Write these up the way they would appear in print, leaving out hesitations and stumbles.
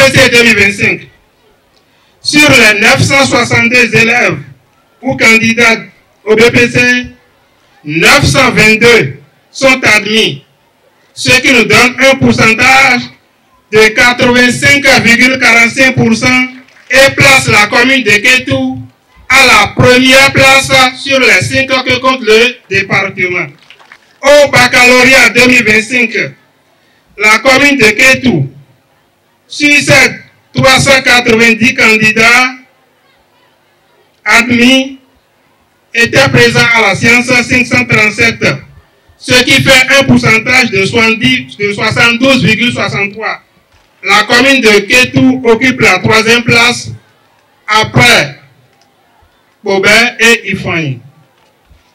BPC 2025. Sur les 962 élèves ou candidats au BPC, 922 sont admis, ce qui nous donne un pourcentage de 85,45% et place la commune de Kétou à la première place sur les 5 que compte le département. Au baccalauréat 2025, la commune de Kétou, sur ces 390 candidats admis, était présent à la science 537, ce qui fait un pourcentage de 72,63. La commune de Kétou occupe la 3e place après Bobin et Ifani.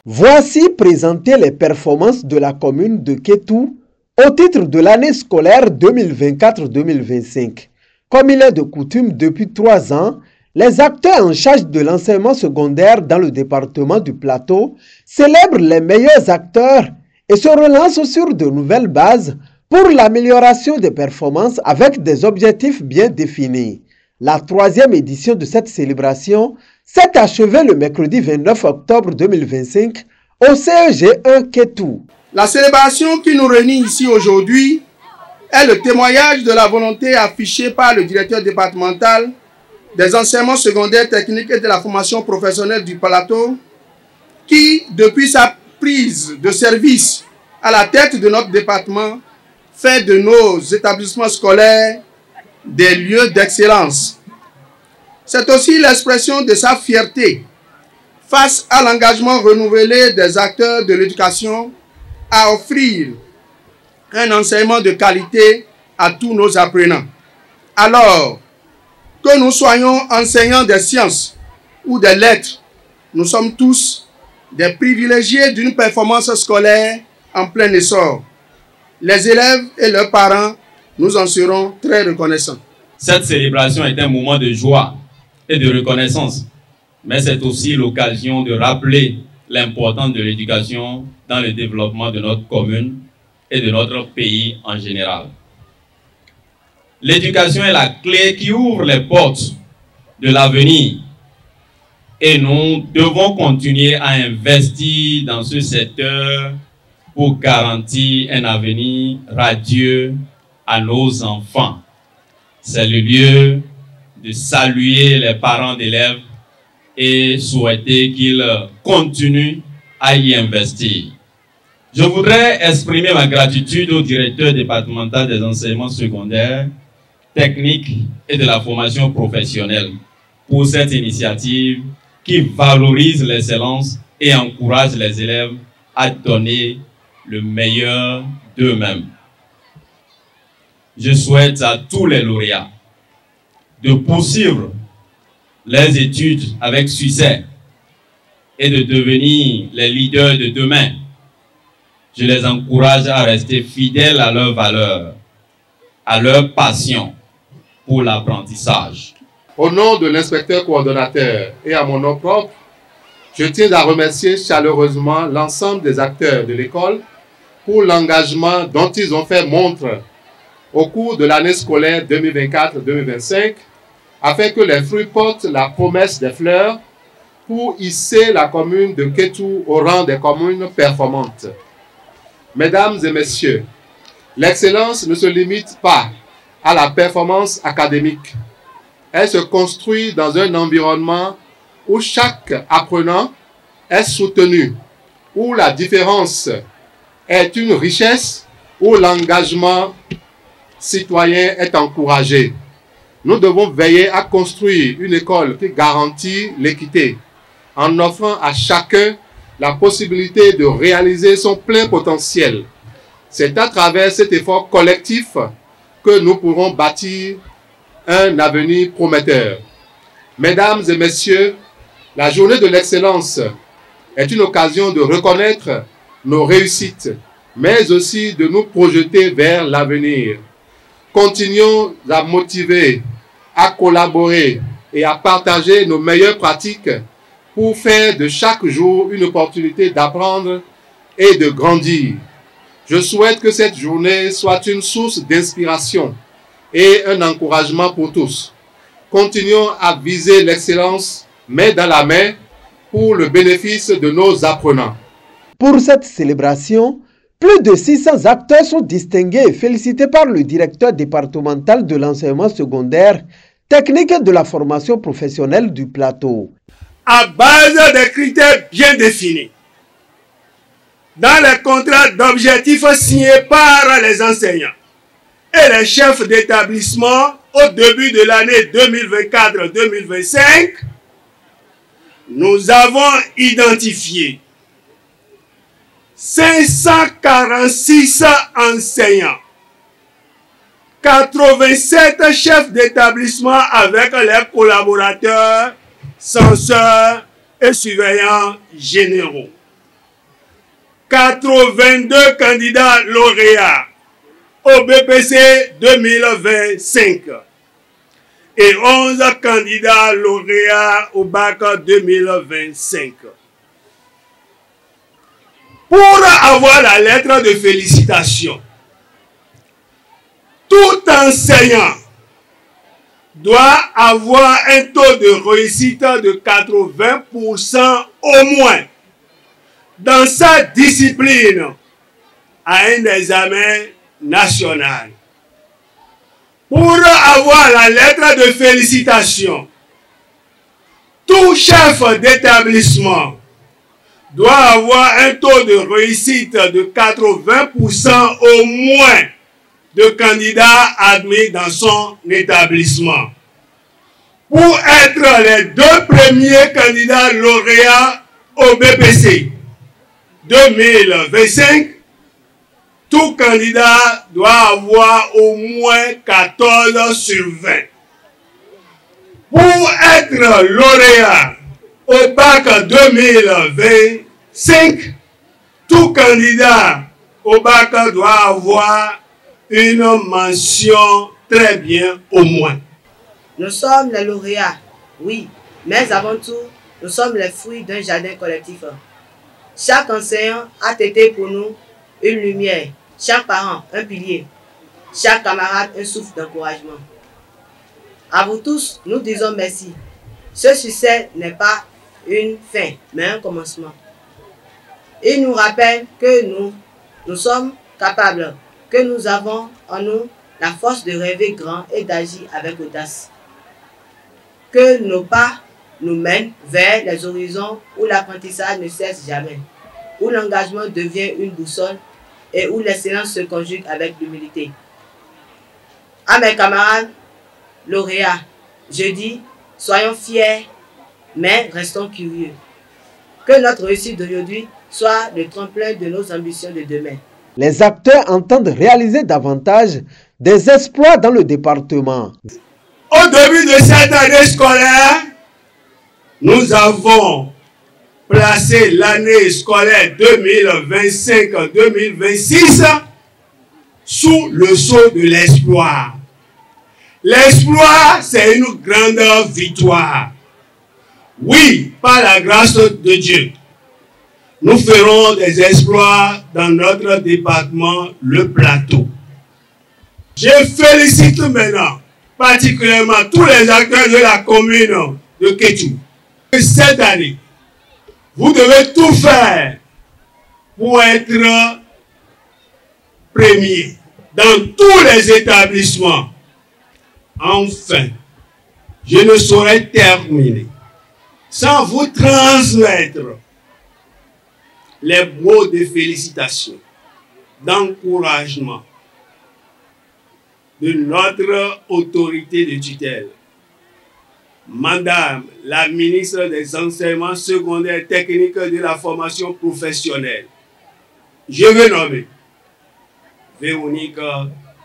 Voici présenter les performances de la commune de Kétou au titre de l'année scolaire 2024-2025. Comme il est de coutume depuis 3 ans, les acteurs en charge de l'enseignement secondaire dans le département du Plateau célèbrent les meilleurs acteurs et se relancent sur de nouvelles bases pour l'amélioration des performances avec des objectifs bien définis. La 3e édition de cette célébration s'est achevée le mercredi 29 octobre 2025 au CEG 1 Kétou. La célébration qui nous réunit ici aujourd'hui est le témoignage de la volonté affichée par le directeur départemental des enseignements secondaires techniques et de la formation professionnelle du Plateau, qui, depuis sa prise de service à la tête de notre département, fait de nos établissements scolaires des lieux d'excellence. C'est aussi l'expression de sa fierté face à l'engagement renouvelé des acteurs de l'éducation à offrir un enseignement de qualité à tous nos apprenants. Alors que nous soyons enseignants des sciences ou des lettres, nous sommes tous des privilégiés d'une performance scolaire en plein essor. Les élèves et leurs parents, nous en serons très reconnaissants. Cette célébration est un moment de joie et de reconnaissance, mais c'est aussi l'occasion de rappeler l'importance de l'éducation dans le développement de notre commune et de notre pays en général. L'éducation est la clé qui ouvre les portes de l'avenir et nous devons continuer à investir dans ce secteur pour garantir un avenir radieux à nos enfants. C'est le lieu de saluer les parents d'élèves et souhaiter qu'ils continuent à y investir. Je voudrais exprimer ma gratitude au directeur départemental des enseignements secondaires, techniques et de la formation professionnelle pour cette initiative qui valorise l'excellence et encourage les élèves à donner le meilleur d'eux-mêmes. Je souhaite à tous les lauréats de poursuivre les études avec succès et de devenir les leaders de demain. Je les encourage à rester fidèles à leurs valeurs, à leur passion pour l'apprentissage. Au nom de l'inspecteur coordonnateur et à mon nom propre, je tiens à remercier chaleureusement l'ensemble des acteurs de l'école pour l'engagement dont ils ont fait montre au cours de l'année scolaire 2024-2025 afin que les fruits portent la promesse des fleurs pour hisser la commune de Kétou au rang des communes performantes. Mesdames et messieurs, l'excellence ne se limite pas à la performance académique. Elle se construit dans un environnement où chaque apprenant est soutenu, où la différence est une richesse, où l'engagement citoyen est encouragé. Nous devons veiller à construire une école qui garantit l'équité, en offrant à chacun la possibilité de réaliser son plein potentiel. C'est à travers cet effort collectif que nous pourrons bâtir un avenir prometteur. Mesdames et messieurs, la journée de l'excellence est une occasion de reconnaître nos réussites, mais aussi de nous projeter vers l'avenir. Continuons à motiver, à collaborer et à partager nos meilleures pratiques pour faire de chaque jour une opportunité d'apprendre et de grandir. Je souhaite que cette journée soit une source d'inspiration et un encouragement pour tous. Continuons à viser l'excellence main dans la main pour le bénéfice de nos apprenants. Pour cette célébration, plus de 600 acteurs sont distingués et félicités par le directeur départemental de l'enseignement secondaire, technique et de la formation professionnelle du plateau. À base de critères bien définis, dans les contrats d'objectifs signés par les enseignants et les chefs d'établissement au début de l'année 2024-2025, nous avons identifié 546 enseignants, 87 chefs d'établissement avec les collaborateurs, censeurs et surveillants généraux, 82 candidats lauréats au BPC 2025 et 11 candidats lauréats au bac 2025. Pour avoir la lettre de félicitation, tout enseignant doit avoir un taux de réussite de 80% au moins dans sa discipline à un examen national. Pour avoir la lettre de félicitation, tout chef d'établissement doit avoir un taux de réussite de 80% au moins de candidats admis dans son établissement. Pour être les 2 premiers candidats lauréats au BPC 2025, tout candidat doit avoir au moins 14 sur 20. Pour être lauréat au bac 2025, tout candidat au bac doit avoir une mention très bien au moins. Nous sommes les lauréats, oui, mais avant tout, nous sommes les fruits d'un jardin collectif. Chaque enseignant a été pour nous une lumière, chaque parent un pilier, chaque camarade un souffle d'encouragement. À vous tous, nous disons merci. Ce succès n'est pas une fin, mais un commencement. Il nous rappelle que nous sommes capables, que nous avons en nous la force de rêver grand et d'agir avec audace. Que nos pas nous mènent vers les horizons où l'apprentissage ne cesse jamais, où l'engagement devient une boussole et où l'excellence se conjugue avec l'humilité. À mes camarades lauréats, je dis, soyons fiers, mais restons curieux. Que notre réussite d'aujourd'hui soit le tremplin de nos ambitions de demain. Les acteurs entendent réaliser davantage des exploits dans le département. Au début de cette année scolaire, nous avons placé l'année scolaire 2025-2026 sous le sceau de l'espoir. L'exploit, c'est une grande victoire. Oui, par la grâce de Dieu, nous ferons des exploits dans notre département, le Plateau. Je félicite maintenant particulièrement tous les acteurs de la commune de Kétou. Cette année, vous devez tout faire pour être premier dans tous les établissements. Enfin, je ne saurais terminer sans vous transmettre les mots de félicitations, d'encouragement de notre autorité de tutelle, Madame la ministre des Enseignements secondaires techniques de la formation professionnelle. Je veux nommer Véronique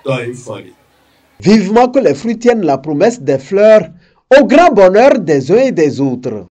Toye-Foli. Vivement que les fruits tiennent la promesse des fleurs au grand bonheur des uns et des autres.